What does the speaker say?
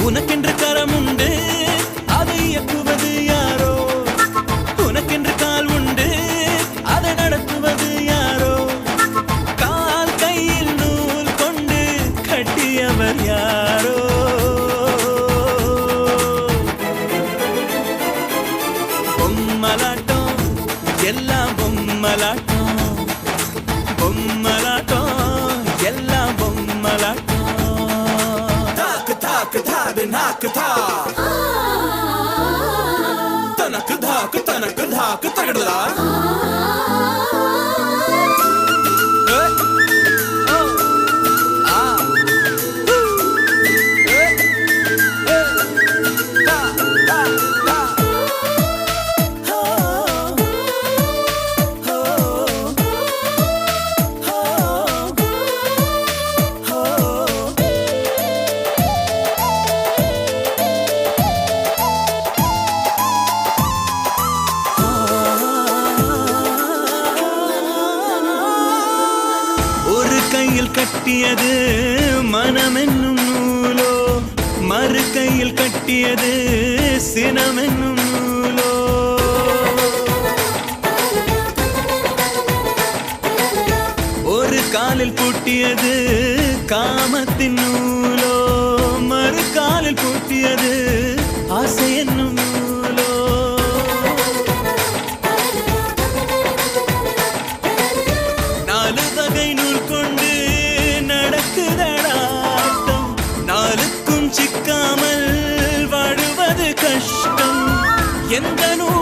உனக்கென்று கரம் உண்டு அதை இயக்குவது யாரோ உனக்கென்று கால் உண்டு அதை நடத்துவது யாரோ கால் கையில் நூல் கொண்டு கட்டியவர் யாரோ பொம்மலாட்டம் எல்லாம் பொம்மலாட்டம் பொம்மலாட்டம் எல்லாம் பொம்மலாட்டம் தாக்கு தாக்கு நாக்கு தா தனக்கு தாக்கு தகடலா கையில் கட்டியது மனமென்னும் நூலோ மறு கையில் கட்டியது சினமென்னும் நூலோ ஒரு காலில் பூட்டியது காமத்தின் நூலோ மறு காலில் பூட்டியது ஆசை என்னும் நூலோ நாலு வகை நூல் கொண்டு நடக்குதடாட்டம் நாளுக்கும் சிக்காமல் வாழுவது கஷ்டம் எந்த நூல்